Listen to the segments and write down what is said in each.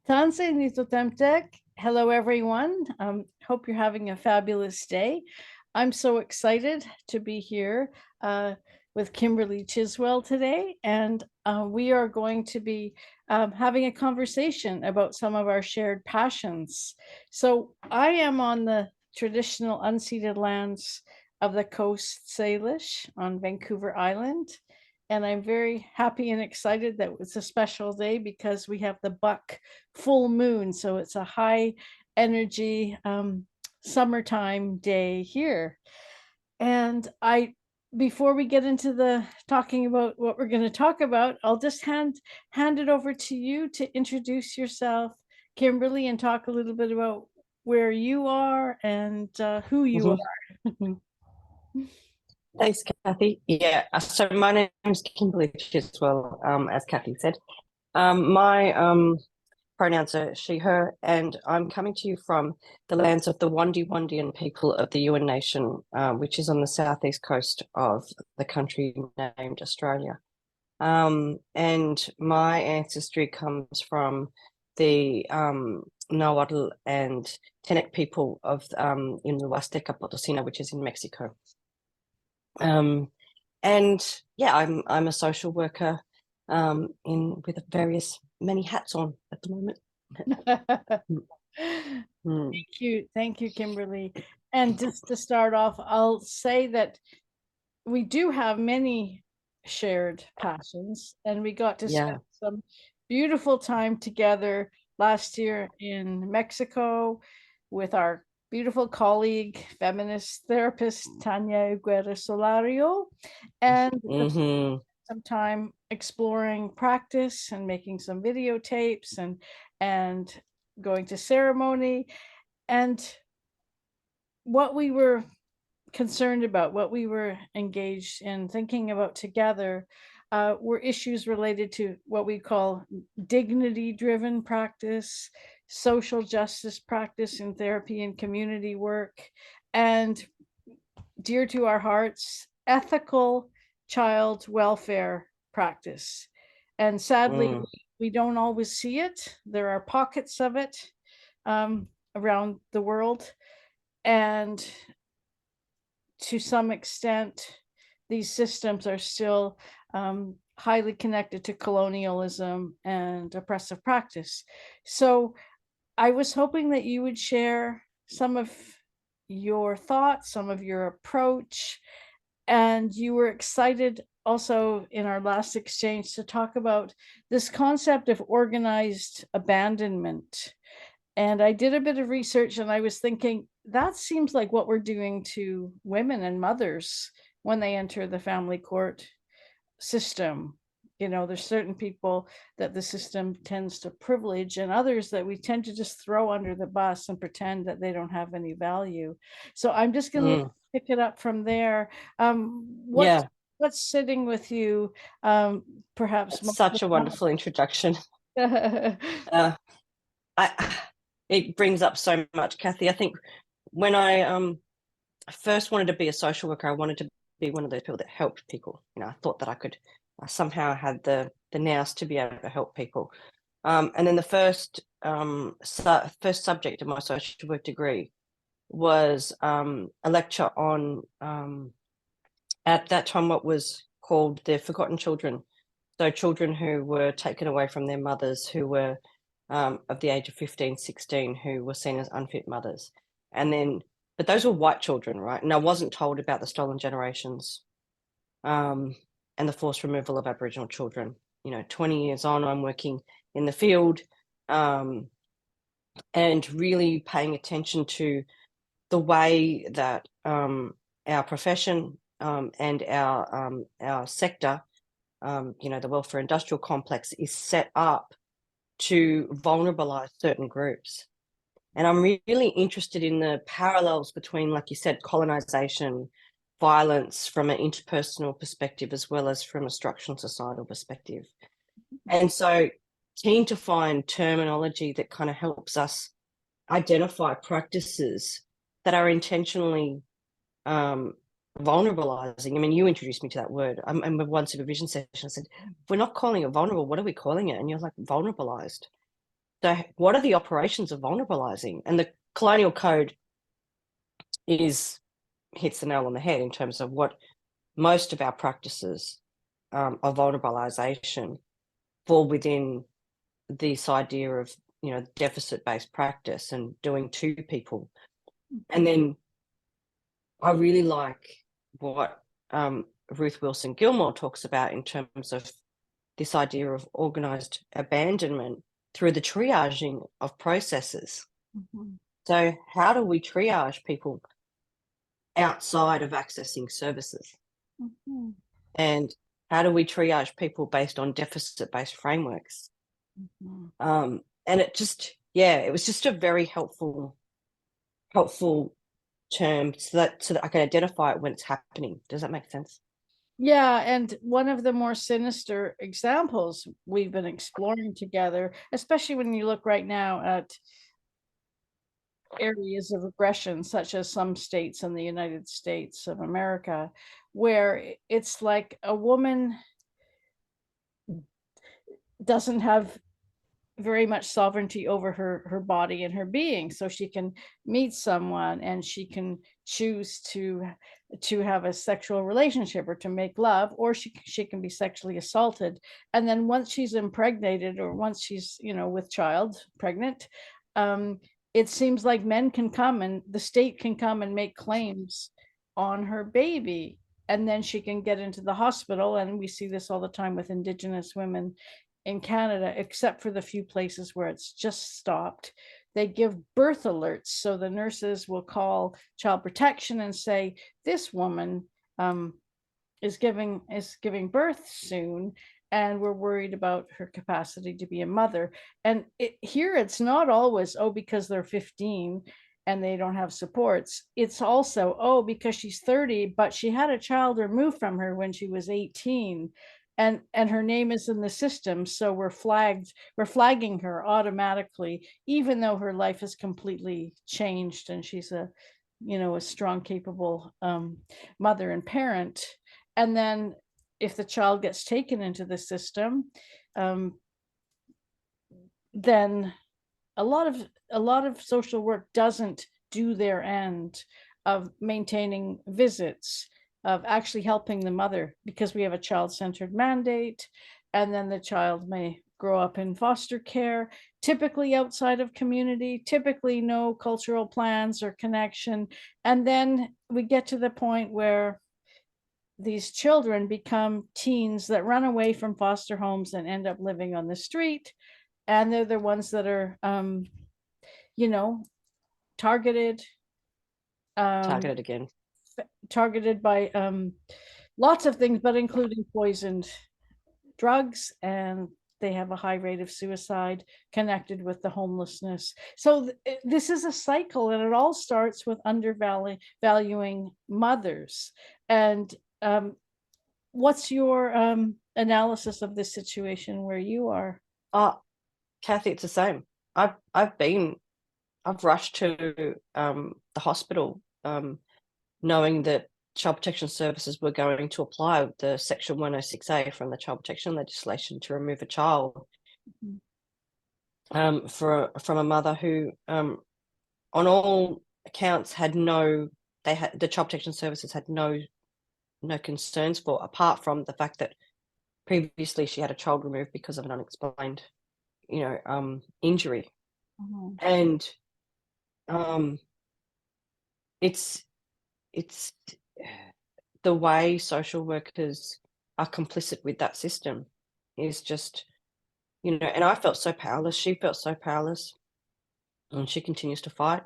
Tanse Nitotemtek. Hello, everyone. Hope you're having a fabulous day. I'm so excited to be here with Kimberly Chiswell today, and we are going to be having a conversation about some of our shared passions. So I am on the traditional unceded lands of the Coast Salish on Vancouver Island. And I'm very happy and excited that it's a special day because we have the buck full moon. So it's a high energy summertime day here. And before we get into the talking about what we're going to talk about, I'll just hand it over to you to introduce yourself, Kimberly, and talk a little bit about where you are and who you are. Thanks, Cathy. Yeah, so my name is Kimberly Chiswell, as Cathy said. My pronouns are she, her, and I'm coming to you from the lands of the Wandi people of the Yuin Nation, which is on the southeast coast of the country named Australia. And my ancestry comes from the Nahuatl and Tenec people of in the Huasteca Potosina, which is in Mexico. And yeah, I'm a social worker with many hats on at the moment. Thank you, Kimberly. And just to start off, I'll say that we do have many shared passions, and we got to spend some beautiful time together last year in Mexico with our beautiful colleague, feminist therapist Tanya Aguirre Solario, and some time exploring practice and making some videotapes and going to ceremony. And what we were concerned about, what we were engaged in thinking about together, were issues related to what we call dignity-driven practice, social justice practice in therapy and community work, and dear to our hearts, ethical child welfare practice. And sadly, we don't always see it. There are pockets of it around the world. And to some extent, these systems are still highly connected to colonialism and oppressive practice. So I was hoping that you would share some of your thoughts, some of your approach, and you were excited also in our last exchange to talk about this concept of organized abandonment. And I did a bit of research and I was thinking that seems like what we're doing to women and mothers when they enter the family court system. You know, there's certain people that the system tends to privilege and others that we tend to just throw under the bus and pretend that they don't have any value. So I'm just going to pick it up from there. What's sitting with you? Perhaps That's such a wonderful introduction. It brings up so much, Cathy. I think when I first wanted to be a social worker, I wanted to be one of those people that helped people. You know, I thought that I could somehow had the nous to be able to help people. And then the first subject of my social work degree was a lecture on at that time what was called the forgotten children. So children who were taken away from their mothers, who were of the age of 15, 16, who were seen as unfit mothers. But those were white children, right? And I wasn't told about the stolen generations and the forced removal of Aboriginal children. You know, 20 years on, I'm working in the field and really paying attention to the way that our profession and our sector, you know, the welfare industrial complex is set up to vulnerabilize certain groups. And I'm really interested in the parallels between, like you said, colonization, violence from an interpersonal perspective, as well as from a structural and societal perspective. And so keen to find terminology that kind of helps us identify practices that are intentionally vulnerabilizing. I mean, you introduced me to that word. I remember one supervision session, I said, if we're not calling it vulnerable, what are we calling it? And you're like, vulnerabilized. So what are the operations of vulnerabilizing? And the colonial code hits the nail on the head in terms of what most of our practices of vulnerabilization fall within this idea of, deficit-based practice and doing to people. And then I really like what Ruth Wilson Gilmore talks about in terms of this idea of organized abandonment through the triaging of processes. Mm-hmm. So how do we triage people outside of accessing services? Mm-hmm. And how do we triage people based on deficit-based frameworks? Mm-hmm. And it was just a very helpful term so that I can identify it when it's happening. Does that make sense? Yeah, and one of the more sinister examples we've been exploring together, especially when you look right now at areas of aggression, such as some states in the United States of America, where it's like a woman doesn't have very much sovereignty over her body and her being, so she can meet someone and she can choose to have a sexual relationship or to make love, or she can be sexually assaulted. And then once she's impregnated, or once she's with child pregnant, it seems like men can come, and the state can come and make claims on her baby, and then she can get into the hospital. And we see this all the time with Indigenous women in Canada, except for the few places where it's just stopped. They give birth alerts. So the nurses will call child protection and say, this woman is giving birth soon, and we're worried about her capacity to be a mother. And here it's not always, oh, because they're 15 and they don't have supports. It's also, oh, because she's 30, but she had a child removed from her when she was 18, and her name is in the system, so we're flagging her automatically, even though her life has completely changed and she's a strong, capable mother and parent. And then if the child gets taken into the system, then a lot of social work doesn't do their end of maintaining visits, of actually helping the mother, because we have a child-centered mandate, and then the child may grow up in foster care, typically outside of community, typically no cultural plans or connection. And then we get to the point where these children become teens that run away from foster homes and end up living on the street. And they're the ones that are targeted, Targeted again. targeted by lots of things, but including poisoned drugs, and they have a high rate of suicide connected with the homelessness. So this is a cycle, and it all starts with undervaluing mothers. And what's your analysis of this situation where you are? Cathy, it's the same. I've rushed to the hospital knowing that Child Protection Services were going to apply the Section 106A from the Child Protection legislation to remove a child from a mother who, on all accounts, the Child Protection Services had no concerns for, apart from the fact that previously she had a child removed because of an unexplained, injury. And it's the way social workers are complicit with that system is just, and I felt so powerless. She felt so powerless, and she continues to fight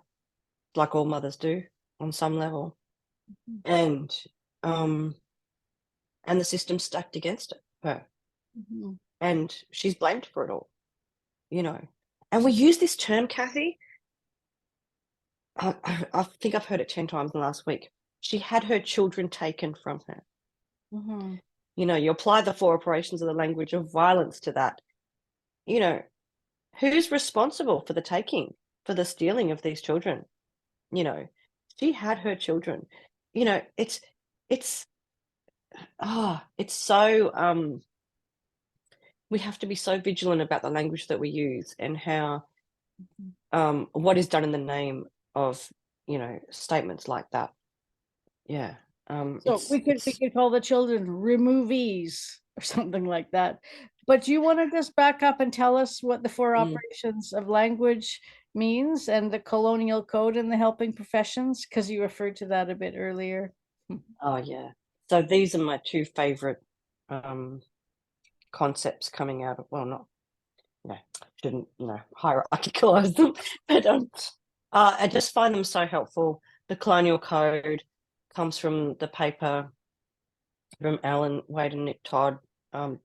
like all mothers do on some level. And the system's stacked against her. And she's blamed for it all, And we use this term, Cathy, I think I've heard it 10 times in the last week. She had her children taken from her. You apply the 4 operations of the language of violence to that. Who's responsible for the taking, for the stealing of these children? She had her children. It's it's so we have to be so vigilant about the language that we use and how what is done in the name of, you know, statements like that. Yeah. So we could call the children removees or something like that. But do you want to just back up and tell us what the four operations of language means and the colonial code and the helping professions? Because you referred to that a bit earlier. Oh yeah. So these are my two favorite concepts coming out of, well, not, you know, shouldn't, you know, hierarchicalize them, but I just find them so helpful. The colonial code comes from the paper from Alan Wade and Nick Todd,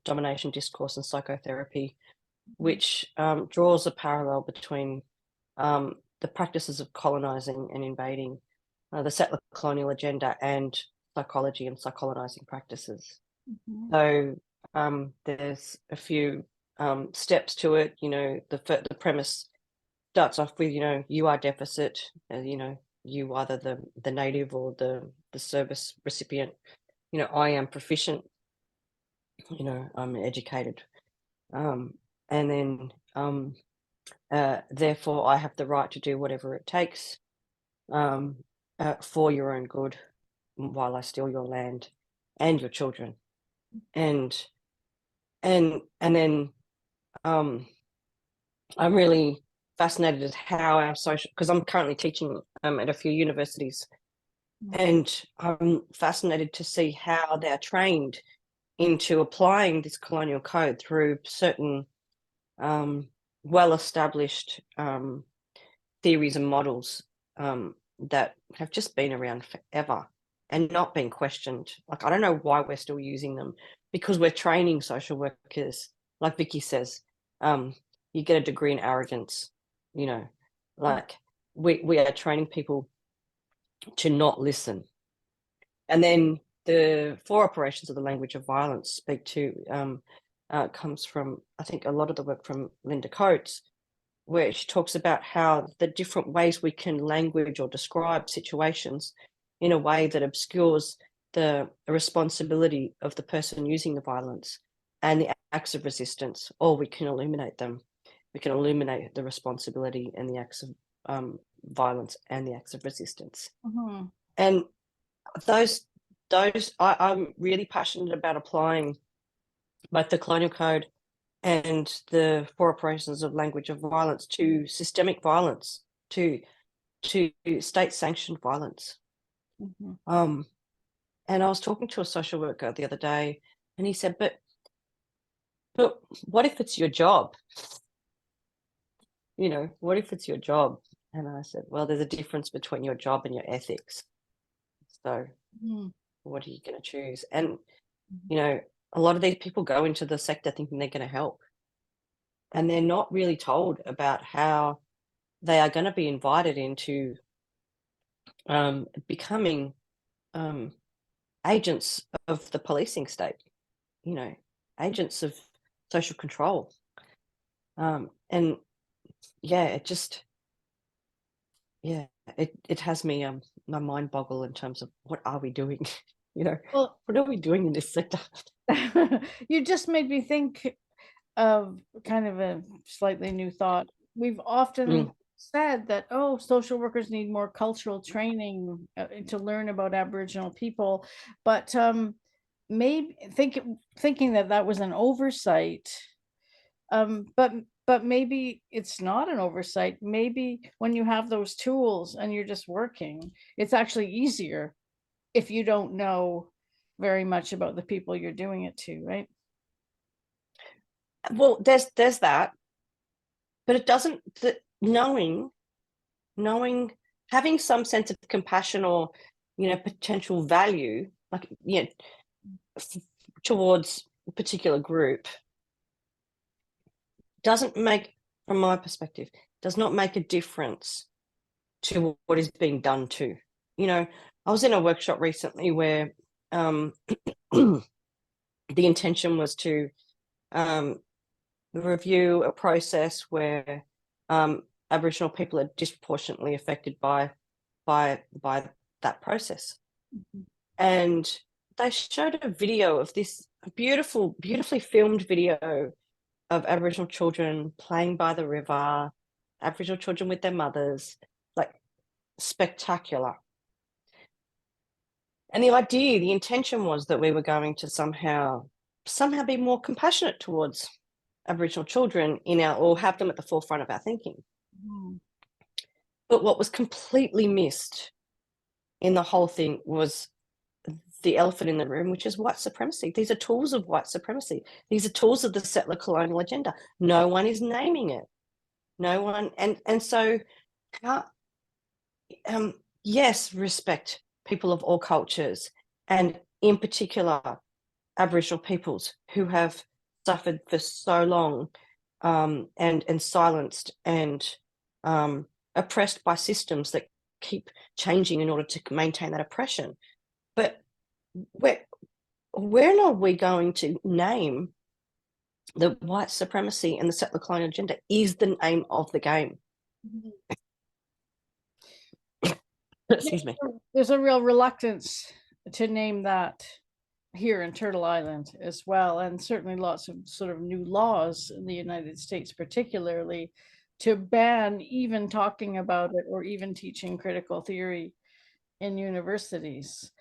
Domination, Discourse and Psychotherapy, which draws a parallel between the practices of colonizing and invading, the settler colonial agenda, and psychology and psychologizing practices. So there's a few steps to it. You know, the premise starts off with, you know, you are deficit, you know, you either the native or the service recipient. You know, I am proficient, you know, I'm educated. And then therefore I have the right to do whatever it takes for your own good while I steal your land and your children. And then I'm really fascinated at how our social, because I'm currently teaching at a few universities, and I'm fascinated to see how they're trained into applying this colonial code through certain well-established theories and models that have just been around forever and not been questioned. Like, I don't know why we're still using them, because we're training social workers, like Vicky says, you get a degree in arrogance, you know, like we are training people to not listen. And then the four operations of the language of violence speak to, comes from, I think, a lot of the work from Linda Coates, where she talks about how the different ways we can language or describe situations in a way that obscures the responsibility of the person using the violence and the acts of resistance, or we can illuminate them. We can illuminate the responsibility and the acts of violence and the acts of resistance. And those I'm really passionate about applying both the colonial code and the four operations of language of violence to systemic violence, to state sanctioned violence. And I was talking to a social worker the other day, and he said, but what if it's your job? You know, what if it's your job? And I said, well, there's a difference between your job and your ethics. So what are you going to choose? And, you know, a lot of these people go into the sector thinking they're going to help. And they're not really told about how they are going to be invited into becoming agents of the policing state, you know, agents of social control. And yeah, it just, yeah, it has me, my mind boggle in terms of what are we doing? You know, well, what are we doing in this sector? You just made me think of kind of a slightly new thought. We've often said that, oh, social workers need more cultural training to learn about Aboriginal people, but maybe thinking that was an oversight, but maybe it's not an oversight. Maybe when you have those tools and you're just working, it's actually easier if you don't know very much about the people you're doing it to, right? Well, there's that, but it doesn't, knowing, having some sense of compassion or, you know, potential value, like, you know, towards a particular group, doesn't make, from my perspective, does not make a difference to what is being done to. You know, I was in a workshop recently where the intention was to review a process where Aboriginal people are disproportionately affected by that process. and they showed a video of this beautifully filmed video of Aboriginal children playing by the river, Aboriginal children with their mothers, like spectacular. And the intention was that we were going to somehow be more compassionate towards Aboriginal children or have them at the forefront of our thinking. Mm. But what was completely missed in the whole thing was the elephant in the room, which is white supremacy. These are tools of white supremacy. These are tools of the settler colonial agenda. No one is naming it. No one. And so, yes, respect people of all cultures, and in particular, Aboriginal peoples who have suffered for so long, and silenced and oppressed by systems that keep changing in order to maintain that oppression. But when are we going to name the white supremacy and the settler colonial agenda is the name of the game? Excuse me. There's a real reluctance to name that here in Turtle Island as well, and certainly lots of sort of new laws in the United States, particularly to ban even talking about it or even teaching critical theory in universities.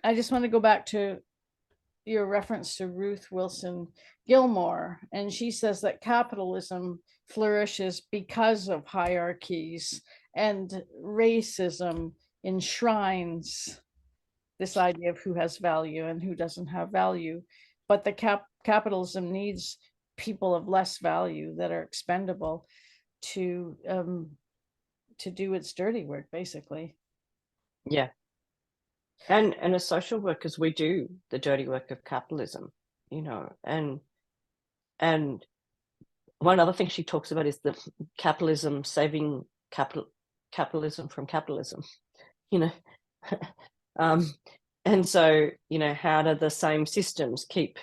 I just want to go back to your reference to Ruth Wilson Gilmore, and she says that capitalism flourishes because of hierarchies, and racism enshrines this idea of who has value and who doesn't have value. But the capitalism needs people of less value that are expendable to do its dirty work, basically. Yeah. And as social workers, we do the dirty work of capitalism, and one other thing she talks about is the capitalism saving capitalism from capitalism, and so, how do the same systems keep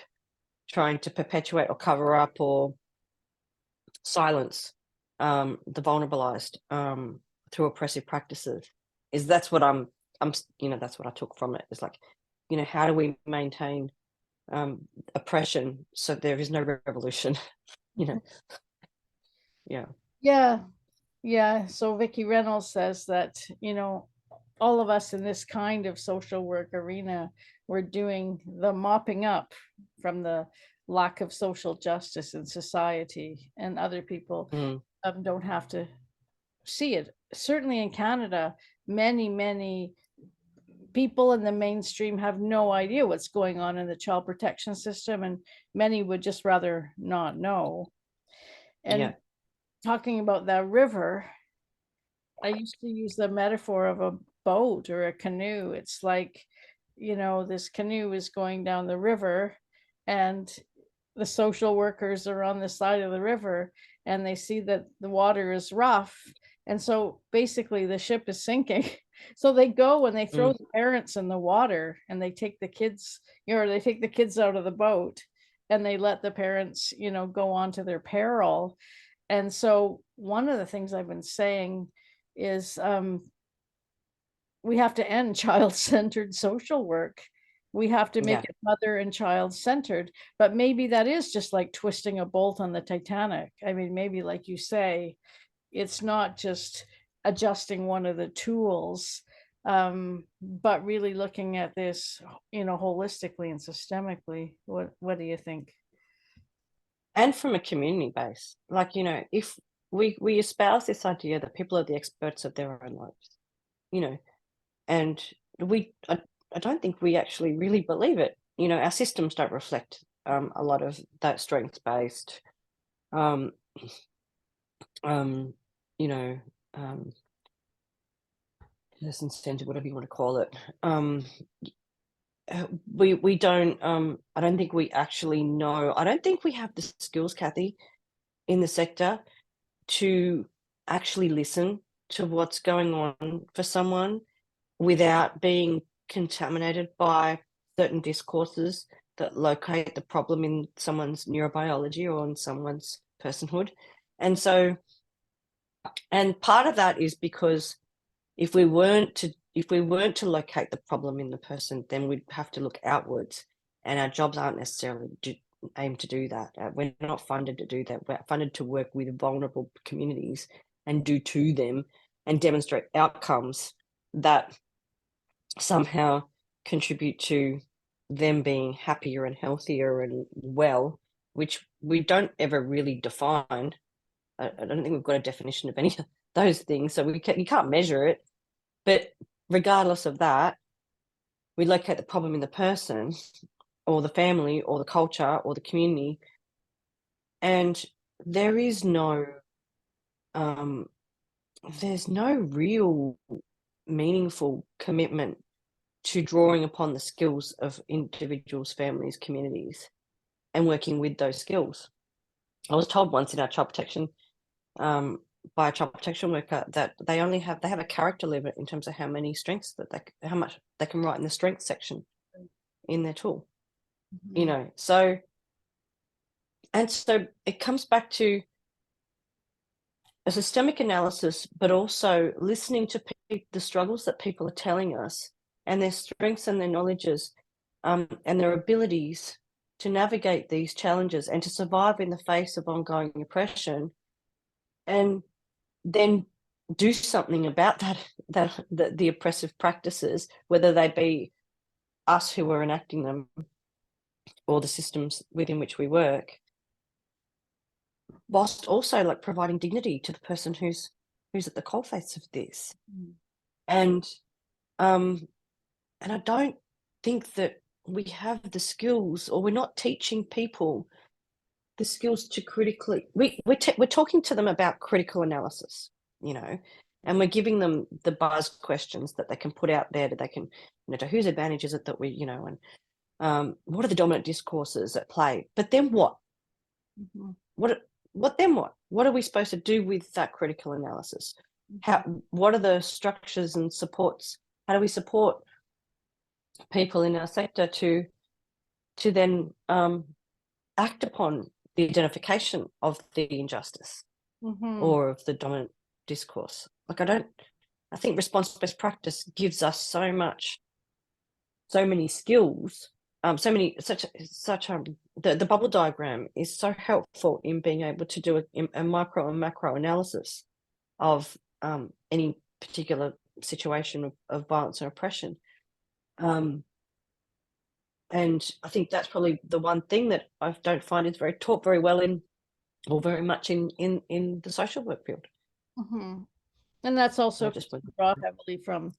trying to perpetuate or cover up or silence the vulnerabilized through oppressive practices? That's what that's what I took from it. It's like, how do we maintain oppression so there is no revolution? Yeah. So Vicki Reynolds says that, all of us in this kind of social work arena, we're doing the mopping up from the lack of social justice in society, and other people don't have to see it. Certainly in Canada, many people in the mainstream have no idea what's going on in the child protection system, and many would just rather not know. And talking about that river, I used to use the metaphor of a boat or a canoe. It's like, this canoe is going down the river, and the social workers are on the side of the river, and they see that the water is rough. And so basically the ship is sinking. So they go and they throw the parents in the water, and they take the kids, they take the kids out of the boat, and they let the parents, go on to their peril. And so one of the things I've been saying is we have to end child-centered social work. We have to make it mother and child centered, but maybe that is just like twisting a bolt on the Titanic. I mean, maybe like you say, it's not just adjusting one of the tools, but really looking at this, holistically and systemically. What do you think? And from a community base, like, if we espouse this idea that people are the experts of their own lives, and I don't think we actually really believe it. Our systems don't reflect a lot of that strengths-based, incentive, whatever you want to call it. We don't. I don't think we actually know. I don't think we have the skills, Cathy, in the sector to actually listen to what's going on for someone without being contaminated by certain discourses that locate the problem in someone's neurobiology or in someone's personhood. And part of that is because if we weren't if we weren't to locate the problem in the person, then we'd have to look outwards, and our jobs aren't necessarily aimed to do that. We're not funded to do that. We're funded to work with vulnerable communities and do to them and demonstrate outcomes that somehow contribute to them being happier and healthier and well, which we don't ever really define. I don't think we've got a definition of any of those things, so you can't measure it. But regardless of that, we locate the problem in the person or the family or the culture or the community, and there's no real meaningful commitment to drawing upon the skills of individuals, families, communities, and working with those skills. I was told once in our child protection by a child protection worker that they have a character limit in terms of how many strengths how much they can write in the strengths section in their tool. You know, so it comes back to a systemic analysis, but also listening to the struggles that people are telling us and their strengths and their knowledges and their abilities to navigate these challenges and to survive in the face of ongoing oppression, and then do something about the oppressive practices, whether they be us who are enacting them or the systems within which we work, whilst also like providing dignity to the person who's at the coalface of this. And I don't think that we have the skills, or we're not teaching people the skills to critically. We're talking to them about critical analysis, you know, and we're giving them the buzz questions that they can put out there, that they can, you know, to whose advantage is it that we, you know, and what are the dominant discourses at play? But then what? What then what? What are we supposed to do with that critical analysis? What are the structures and supports? How do we support people in our sector to then act upon the identification of the injustice or of the dominant discourse? Like I think response-based practice gives us so many skills, the bubble diagram is so helpful in being able to do a micro and macro analysis of any particular situation of violence and oppression. And I think that's probably the one thing that I don't find is taught very well or very much in the social work field. And that's also brought heavily from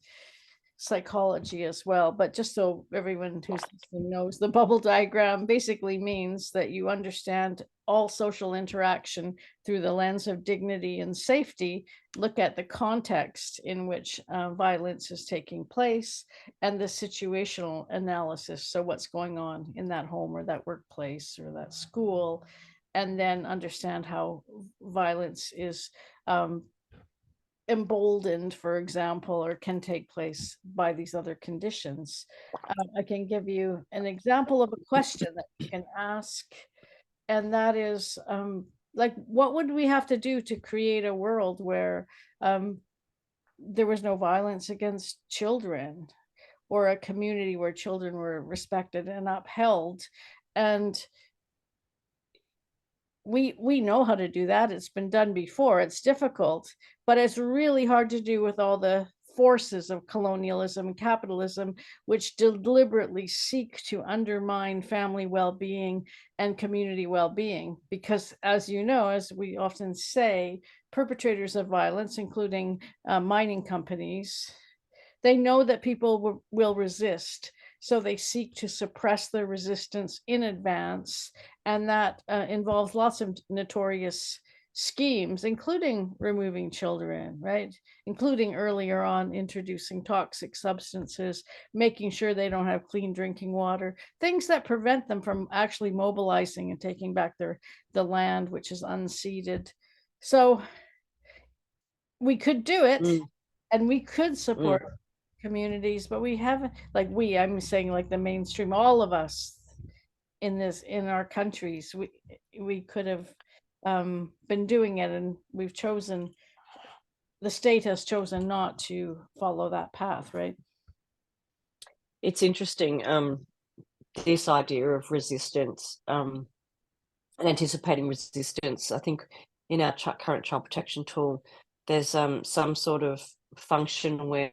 psychology as well. But just so everyone who's listening knows, the bubble diagram basically means that you understand all social interaction through the lens of dignity and safety, look at the context in which violence is taking place, and the situational analysis. So what's going on in that home or that workplace or that school, and then understand how violence is emboldened, for example, or can take place by these other conditions. I can give you an example of a question that you can ask, and that is like, what would we have to do to create a world where there was no violence against children, or a community where children were respected and upheld? And we know how to do that. It's been done before. It's difficult, but it's really hard to do with all the forces of colonialism and capitalism, which deliberately seek to undermine family well-being and community well-being. Because, as you know, as we often say, perpetrators of violence, including mining companies, they know that people will resist. So they seek to suppress their resistance in advance. And that involves lots of notorious schemes, including removing children, right? Including earlier on introducing toxic substances, making sure they don't have clean drinking water, things that prevent them from actually mobilizing and taking back the land, which is unceded. So we could do it, and we could support communities, but we haven't, I'm saying like the mainstream, all of us in our countries, we could have been doing it, and we've chosen the state has chosen not to follow that path, right? It's interesting, this idea of resistance, and anticipating resistance. I think in our current child protection tool, there's some sort of function where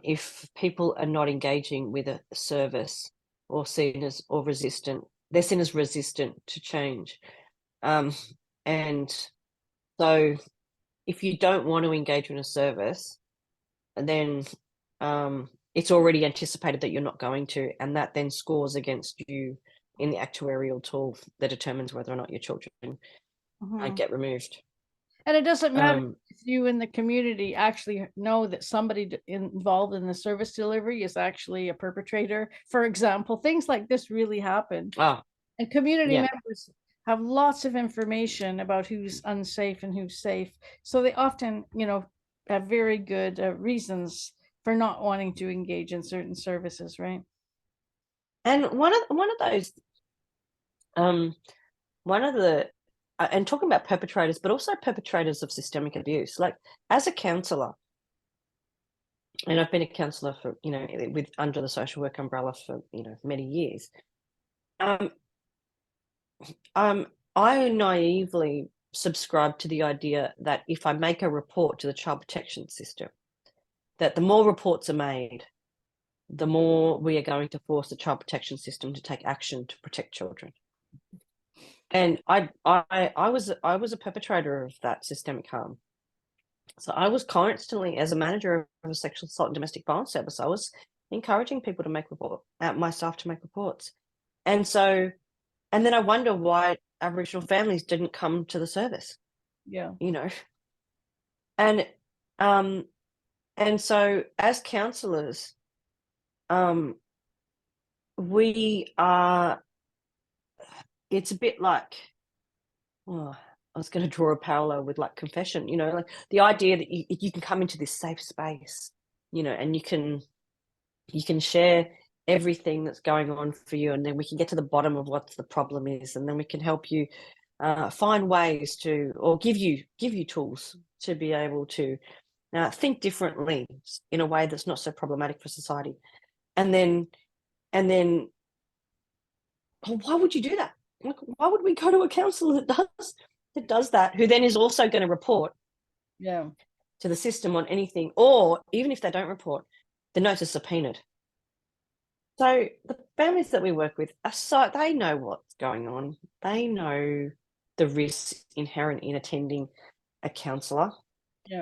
if people are not engaging with a service or seen as or resistant, they're seen as resistant to change. And so if you don't want to engage in a service, then it's already anticipated that you're not going to, and that then scores against you in the actuarial tool that determines whether or not your children get removed. And it doesn't matter if you in the community actually know that somebody involved in the service delivery is actually a perpetrator. For example, things like this really happen. And community members have lots of information about who's unsafe and who's safe. So they often, have very good reasons for not wanting to engage in certain services, right? And one of those, one of the, and talking about perpetrators, but also perpetrators of systemic abuse. Like as a counsellor, and I've been a counsellor for with under the social work umbrella for many years. I naively subscribe to the idea that if I make a report to the child protection system, that the more reports are made, the more we are going to force the child protection system to take action to protect children. And I was a perpetrator of that systemic harm. So I was constantly, as a manager of a sexual assault and domestic violence service, I was encouraging people to make my staff to make reports. And then I wonder why Aboriginal families didn't come to the service. Yeah. And so as counsellors, we are, it's a bit like, I was going to draw a parallel with like confession, like the idea that you can come into this safe space, and you can share everything that's going on for you, and then we can get to the bottom of what the problem is, and then we can help you find ways to, or give you tools to be able to think differently in a way that's not so problematic for society. And then why would you do that? Like, why would we go to a counsellor that does that, who then is also going to report to the system on anything, or even if they don't report, the notice are subpoenaed. So the families that we work with they know what's going on. They know the risks inherent in attending a counsellor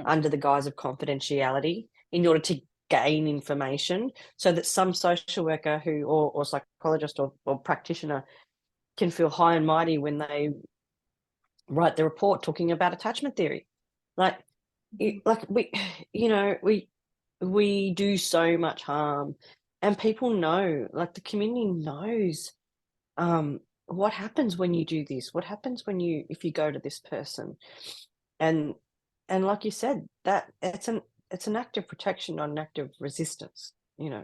under the guise of confidentiality in order to gain information, so that some social worker or psychologist or practitioner can feel high and mighty when they write the report talking about attachment theory. We do so much harm, and people know, like the community knows what happens when you do this, what happens if you go to this person. And like you said, that it's an act of protection, not an act of resistance, Yeah,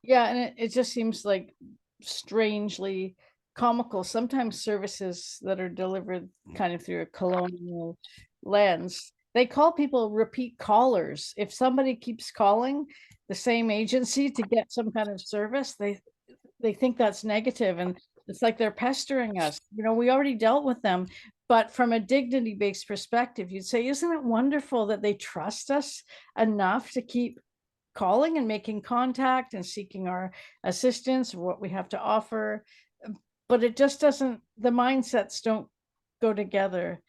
and it just seems like strangely comical. Sometimes services that are delivered kind of through a colonial lens, they call people repeat callers. If somebody keeps calling the same agency to get some kind of service, they think that's negative, and it's like they're pestering us. We already dealt with them. But from a dignity-based perspective, you'd say, isn't it wonderful that they trust us enough to keep calling and making contact and seeking our assistance or what we have to offer? But it just doesn't, the mindsets don't go together.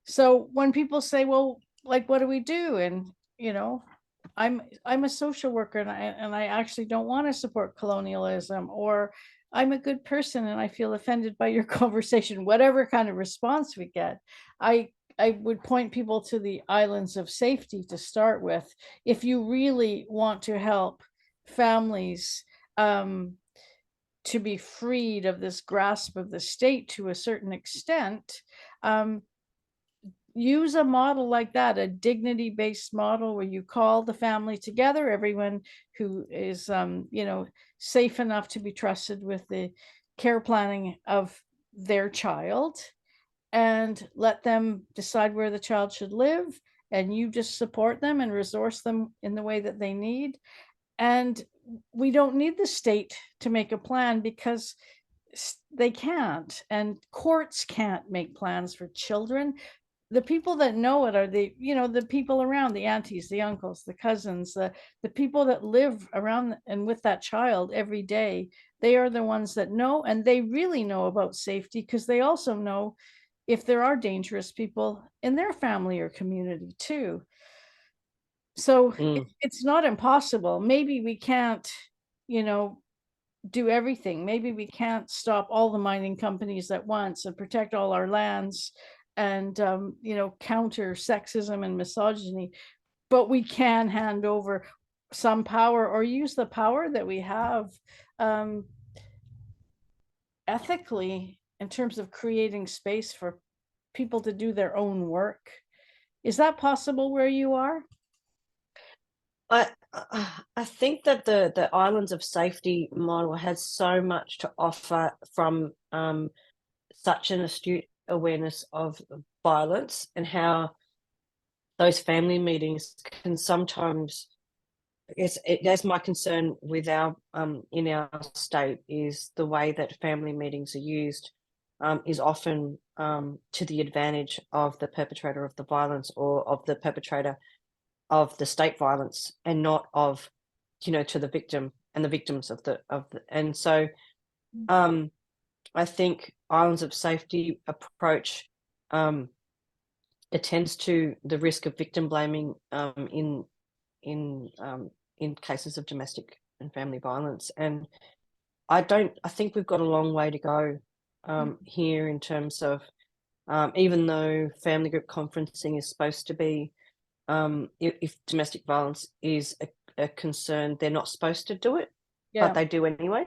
So when people say, well, like, what do we do? And, I'm a social worker, and I actually don't want to support colonialism, or I'm a good person and I feel offended by your conversation, whatever kind of response we get, I would point people to the islands of safety to start with. If you really want to help families to be freed of this grasp of the state to a certain extent, use a model like that, a dignity-based model where you call the family together, everyone who is, safe enough to be trusted with the care planning of their child, and let them decide where the child should live, and you just support them and resource them in the way that they need. And we don't need the state to make a plan, because they can't, and courts can't make plans for children. The people that know it are the people around, the aunties, the uncles, the cousins, the people that live around and with that child every day. They are the ones that know, and they really know about safety, because they also know if there are dangerous people in their family or community too. So it's not impossible. Maybe we can't, you know, do everything. Maybe we can't stop all the mining companies at once and protect all our lands and, counter sexism and misogyny, but we can hand over some power, or use the power that we have, um, ethically, in terms of creating space for people to do their own work. Is that possible where you are? I think that the islands of safety model has so much to offer from such an astute awareness of violence, and how those family meetings can sometimes, that's my concern with our in our state, is the way that family meetings are used is often to the advantage of the perpetrator of the violence, or of the perpetrator of the state violence, and not of, to the victim and the victims and so I think islands of safety approach attends to the risk of victim blaming in in cases of domestic and family violence. And I think we've got a long way to go here, in terms of even though family group conferencing is supposed to be, if domestic violence is a concern, they're not supposed to do it, but they do anyway.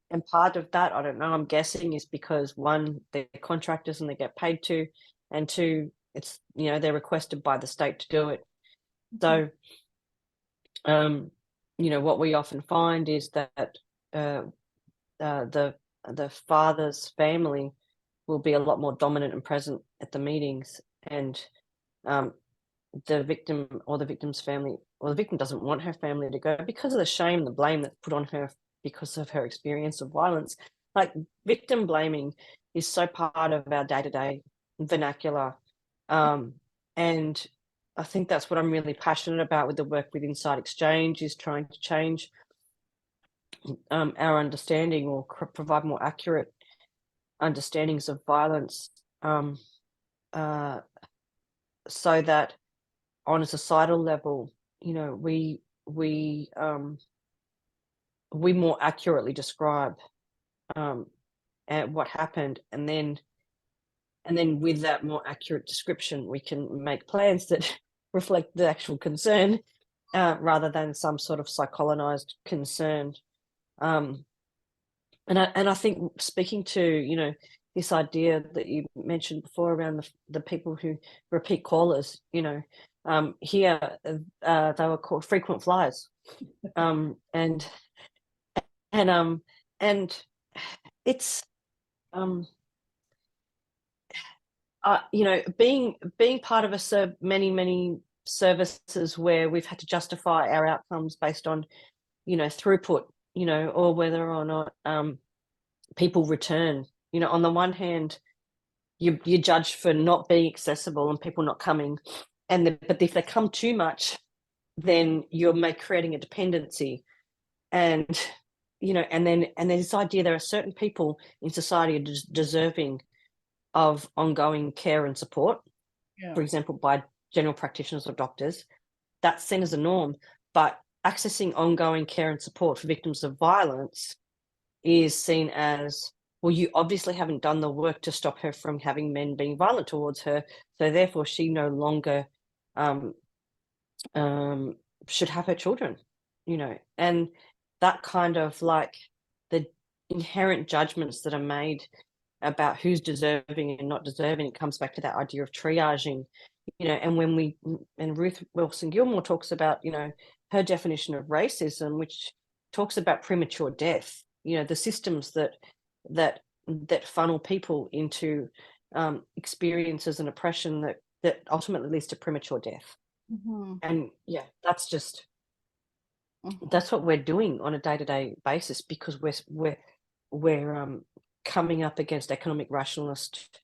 And part of that, I don't know, I'm guessing, is because, one, they're contractors and they get paid to, and two, it's, they're requested by the state to do it. So, what we often find is that the father's family will be a lot more dominant and present at the meetings, and the victim or the victim's family, or the victim doesn't want her family to go because of the shame, the blame that's put on her because of her experience of violence. Like, victim blaming is so part of our day-to-day vernacular. And I think that's what I'm really passionate about with the work with Inside Exchange, is trying to change our understanding, or provide more accurate understandings of violence, so that on a societal level, we more accurately describe what happened, and then with that more accurate description, we can make plans that reflect the actual concern, rather than some sort of psychologized concern. And I think, speaking to this idea that you mentioned before around the people who repeat callers, here they were called frequent flyers, and it's being part of many services where we've had to justify our outcomes based on throughput, or whether or not people return. On the one hand, you're judged for not being accessible and people not coming, but if they come too much, then you're creating a dependency. And and then this idea, there are certain people in society deserving of ongoing care and support, for example, by general practitioners or doctors. That's seen as a norm, but accessing ongoing care and support for victims of violence is seen as, well, you obviously haven't done the work to stop her from having men being violent towards her, so therefore she no longer should have her children, and that kind of, like, the inherent judgments that are made about who's deserving and not deserving, it comes back to that idea of triaging, and Ruth Wilson Gilmore talks about, her definition of racism, which talks about premature death, the systems that that funnel people into experiences and oppression that ultimately leads to premature death. And yeah, that's what we're doing on a day-to-day basis, because we're coming up against economic rationalist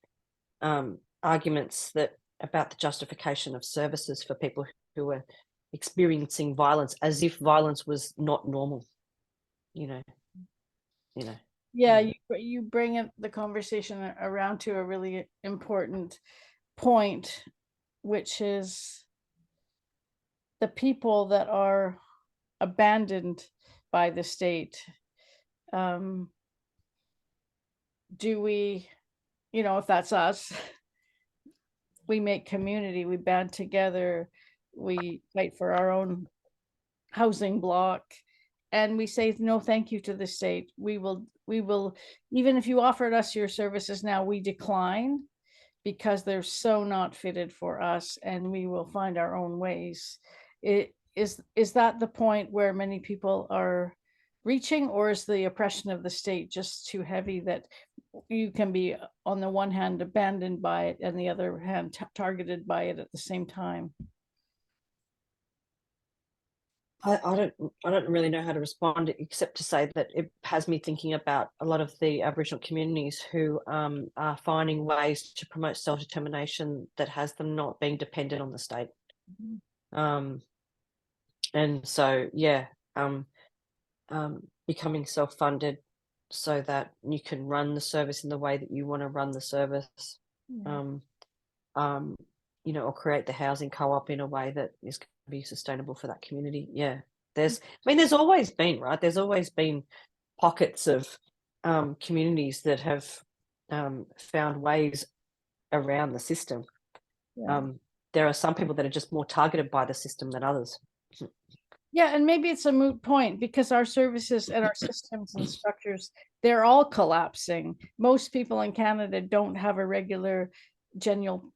arguments that about the justification of services for people who are experiencing violence, as if violence was not normal, you know. Yeah, you bring the conversation around to a really important point, which is the people that are abandoned by the state. Do we, if that's us, we make community, we band together, we fight for our own housing block, and we say no thank you to the state. We will, even if you offered us your services now, we decline because they're so not fitted for us, and we will find our own ways. Is that the point where many people are reaching, or is the oppression of the state just too heavy that you can be, on the one hand, abandoned by it, and the other hand targeted by it at the same time? I don't really know how to respond, except to say that it has me thinking about a lot of the Aboriginal communities who are finding ways to promote self-determination that has them not being dependent on the state. And so, yeah, becoming self-funded so that you can run the service in the way that you want to run the service, or create the housing co-op in a way that is going to be sustainable for that community. Yeah, there's always been, right? There's always been pockets of communities that have found ways around the system. There are some people that are just more targeted by the system than others. Yeah, and maybe it's a moot point because our services and our systems and structures, they're all collapsing. Most people in Canada don't have a regular general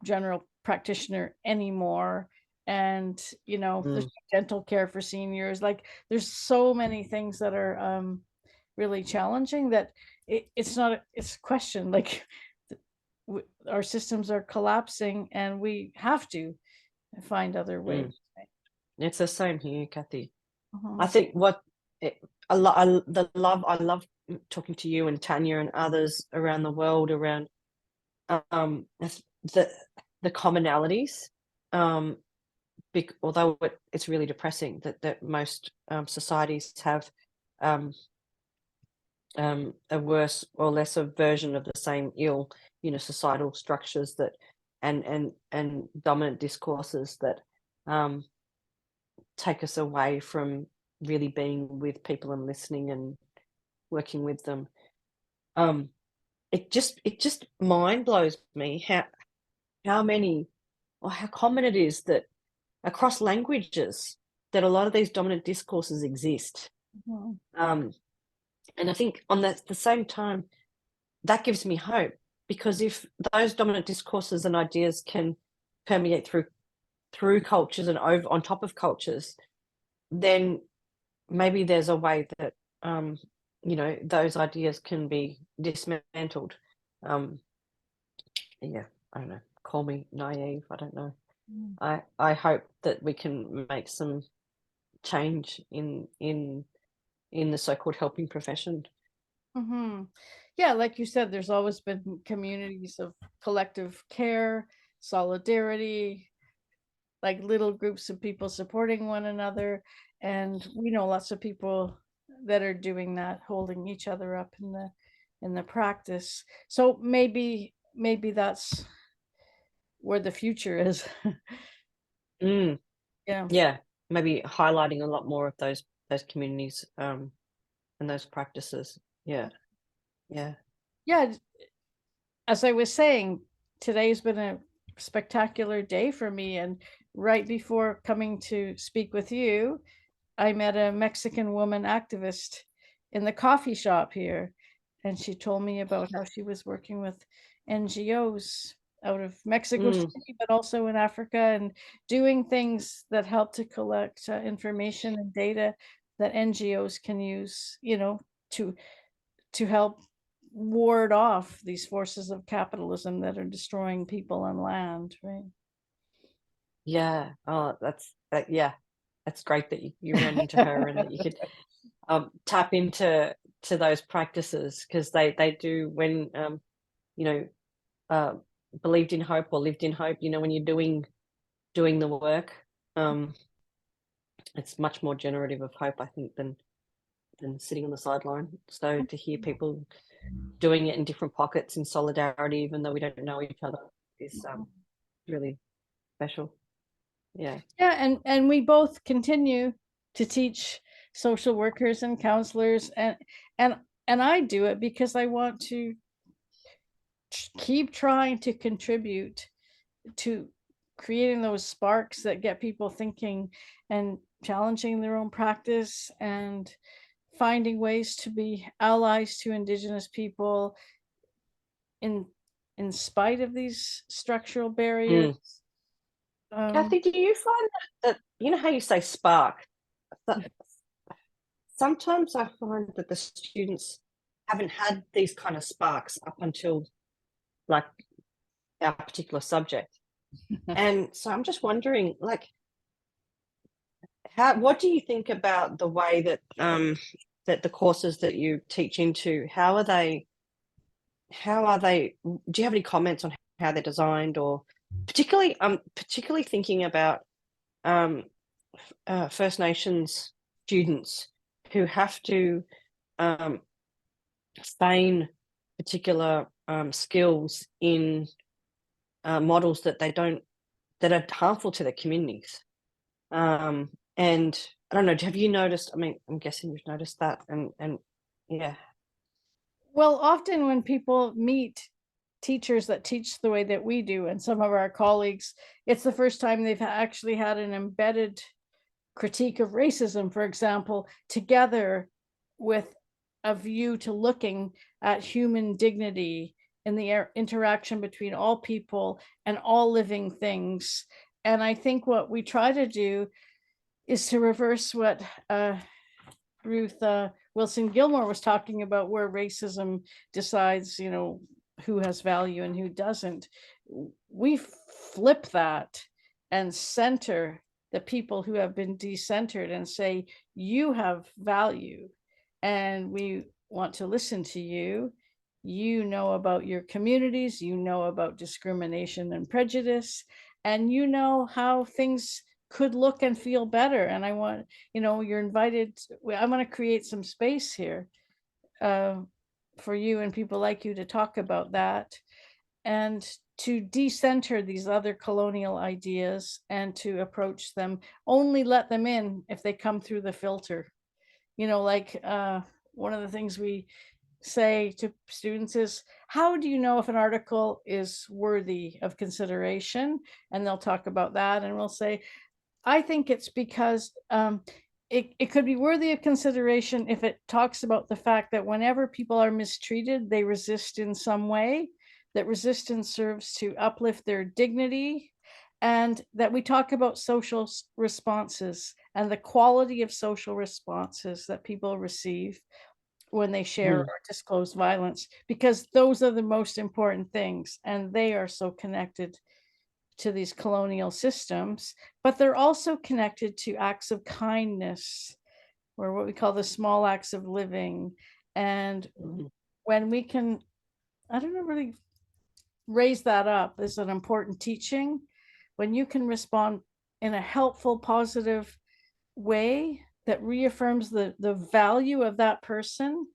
practitioner anymore. And, there's dental care for seniors. Like, there's so many things that are really challenging that it's a question. Like, our systems are collapsing and we have to find other ways. It's the same here, Cathy. I think I love talking to you and Tanya and others around the world around the commonalities. Although it's really depressing that most societies have a worse or lesser version of the same ill, societal structures that and dominant discourses that take us away from really being with people and listening and working with them. It just mind blows me how many, or how common it is that across languages that a lot of these dominant discourses exist. And I think on the same time, that gives me hope, because if those dominant discourses and ideas can permeate through cultures and over on top of cultures, then maybe there's a way that those ideas can be dismantled. Yeah, I don't know. Call me naive. I don't know. I hope that we can make some change in the so-called helping profession. Yeah, like you said, there's always been communities of collective care, solidarity, like little groups of people supporting one another. And we know lots of people that are doing that, holding each other up in the practice. So maybe that's where the future is. Yeah, maybe highlighting a lot more of those communities and those practices. Yeah. As I was saying, today's been a spectacular day for me. And right before coming to speak with you, I met a Mexican woman activist in the coffee shop here. And she told me about how she was working with NGOs out of Mexico City, but also in Africa, and doing things that help to collect information and data that NGOs can use, to help ward off these forces of capitalism that are destroying people and land, right? Yeah. Oh, that's great that you ran into her and that you could tap into those practices, because they do, when you know uh, believed in hope or lived in hope. When you're doing the work, um, it's much more generative of hope, I think, than sitting on the sideline. So to hear people doing it in different pockets in solidarity, even though we don't know each other, is really special. Yeah. Yeah, and we both continue to teach social workers and counselors, and I do it because I want to keep trying to contribute to creating those sparks that get people thinking and challenging their own practice and finding ways to be allies to Indigenous people in spite of these structural barriers. Cathy, do you find that how you say spark? That sometimes I find that the students haven't had these kind of sparks up until like our particular subject. And so I'm just wondering, like, what do you think about the way that that the courses that you teach into, how are they, do you have any comments on how they're designed, or particularly thinking about First Nations students who have to feign particular skills in models that are harmful to their communities. And I don't know, have you noticed? I mean, I'm guessing you've noticed that, and yeah. Well, often when people meet teachers that teach the way that we do, and some of our colleagues, it's the first time they've actually had an embedded critique of racism, for example, together with a view to looking at human dignity in the interaction between all people and all living things. And I think what we try to do is to reverse what Ruth Wilson Gilmore was talking about, where racism decides, who has value and who doesn't. We flip that and center the people who have been decentered and say, you have value and we want to listen to you. You know about your communities, you know about discrimination and prejudice, and you know how things could look and feel better. And I want, you're invited. I'm going to create some space here for you and people like you to talk about that, and to decenter these other colonial ideas and to approach them. Only let them in if they come through the filter. Like one of the things we say to students is, how do you know if an article is worthy of consideration? And they'll talk about that, and we'll say, I think it's because it could be worthy of consideration if it talks about the fact that whenever people are mistreated, they resist in some way, that resistance serves to uplift their dignity, and that we talk about social responses and the quality of social responses that people receive when they share or disclose violence, because those are the most important things, and they are so connected to these colonial systems, but they're also connected to acts of kindness, or what we call the small acts of living. And when we can, I don't know, really raise that up as an important teaching, when you can respond in a helpful, positive way that reaffirms the value of that person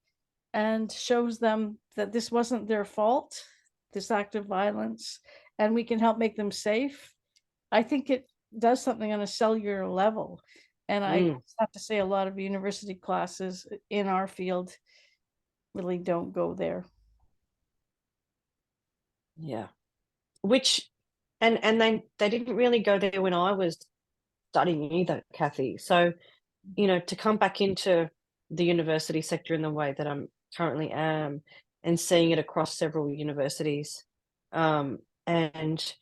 and shows them that this wasn't their fault, this act of violence, and we can help make them safe, I think it does something on a cellular level. And I have to say, a lot of university classes in our field really don't go there. Yeah. Which, and they didn't really go there when I was studying either, Cathy. So, to come back into the university sector in the way that I'm currently am, and seeing it across several universities, and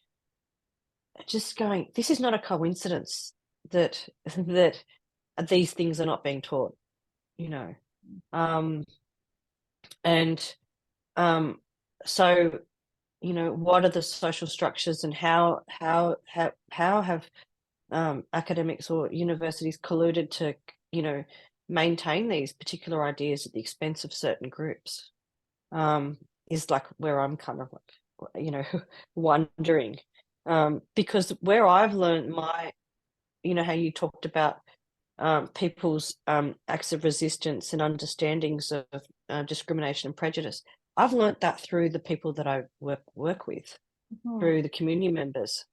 just going, this is not a coincidence that that these things are not being taught, and So, what are the social structures, and how have academics or universities colluded to, maintain these particular ideas at the expense of certain groups? Is like where I'm kind of like, wondering. Because where I've learned how you talked about people's acts of resistance and understandings of discrimination and prejudice. I've learnt that through the people that I work with, through the community members.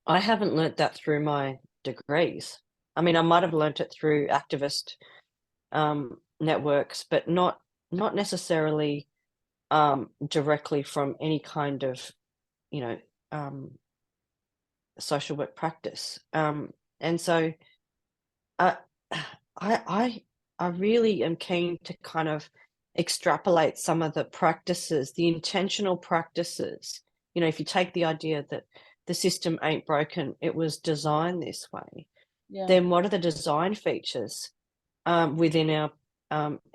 I haven't learnt that through my degrees. I mean, I might have learnt it through activist networks, but not necessarily directly from any kind of, social work practice. And so I I really am keen to kind of extrapolate some of the practices, the intentional practices. If you take the idea that the system ain't broken, it was designed this way, then what are the design features within our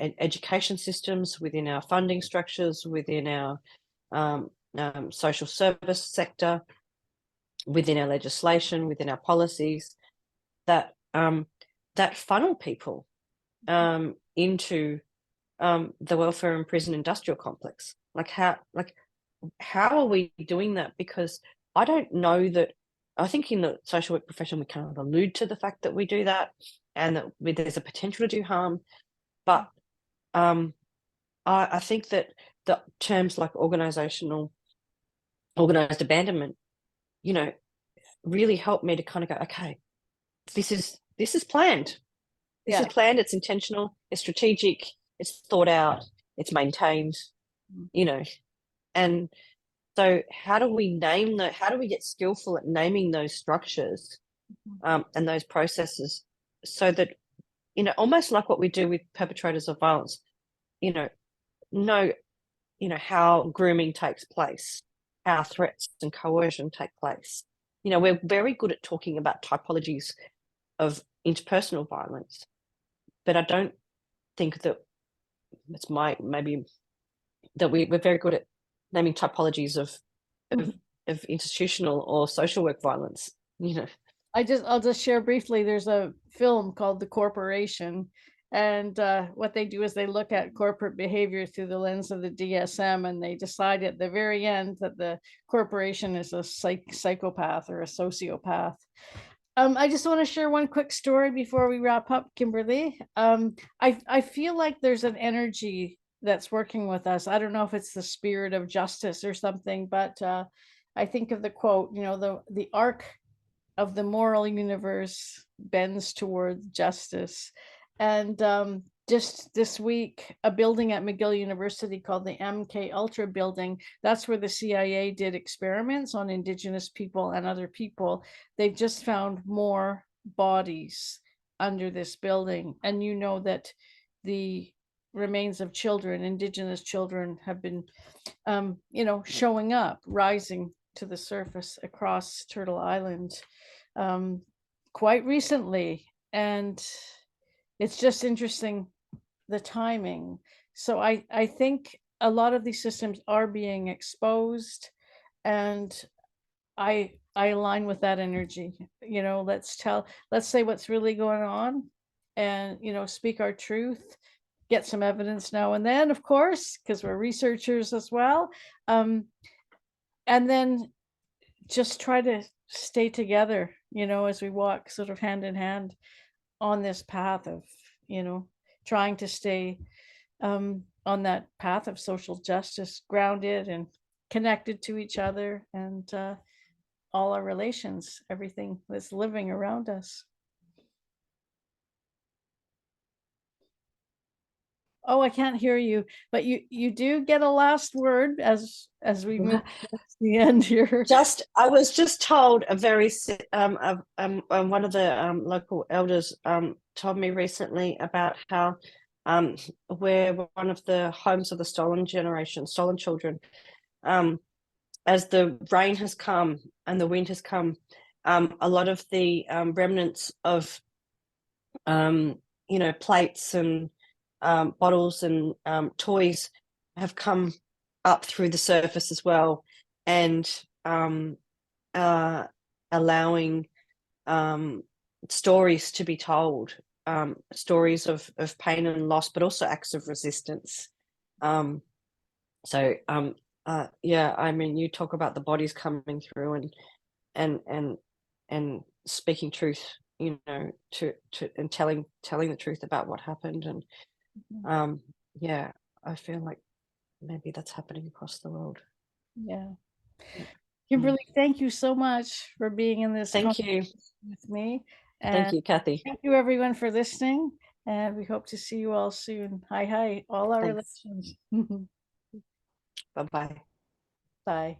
education systems, within our funding structures, within our social service sector, within our legislation, within our policies that that funnel people into the welfare and prison industrial complex. How are we doing that? Because I don't know that. I think in the social work profession we kind of allude to the fact that we do that, and that there's a potential to do harm. But I think that the terms like organized abandonment, really help me to kind of go, okay, this is planned. This is planned, it's intentional, it's strategic, it's thought out, it's maintained, and so how do we get skillful at naming those structures and those processes, so that, almost like what we do with perpetrators of violence, know how grooming takes place, how threats and coercion take place. We're very good at talking about typologies of interpersonal violence, but I don't think that it's maybe that we're very good at naming typologies of institutional or social work violence. I'll just share briefly. There's a film called The Corporation, and what they do is they look at corporate behavior through the lens of the DSM, and they decide at the very end that the corporation is a psychopath or a sociopath. I just want to share one quick story before we wrap up, Kimberly. I feel like there's an energy that's working with us. I don't know if it's the spirit of justice or something, but I think of the quote, the arc of the moral universe bends towards justice. And just this week, a building at McGill University called the MK Ultra building, that's where the CIA did experiments on Indigenous people and other people. They've just found more bodies under this building. And that the remains of children, Indigenous children, have been, showing up, rising to the surface across Turtle Island quite recently. And it's just interesting, the timing. So I think a lot of these systems are being exposed, and I align with that energy. Let's say what's really going on, and speak our truth, get some evidence now and then, of course, because we're researchers as well, and then just try to stay together, as we walk sort of hand in hand on this path of, trying to stay on that path of social justice, grounded and connected to each other, and all our relations, everything that's living around us. Oh, I can't hear you, but you do get a last word as we move towards the end here. I was just told one of the local elders told me recently about how we're one of the homes of the stolen children. As the rain has come and the wind has come, a lot of the remnants of plates and bottles and toys have come up through the surface as well, and allowing stories to be told, stories of pain and loss, but also acts of resistance. Yeah, I mean, you talk about the bodies coming through and speaking truth, you know, to and telling the truth about what happened. And yeah, I feel like maybe that's happening across the world. Yeah. Yeah. Kimberly, thank you so much for being in this Thank you. conversation with me. Thank And you, Cathy. thank you everyone for listening. And we hope to see you all soon. Hi, hi, all our Thanks. relations. Bye-bye. Bye.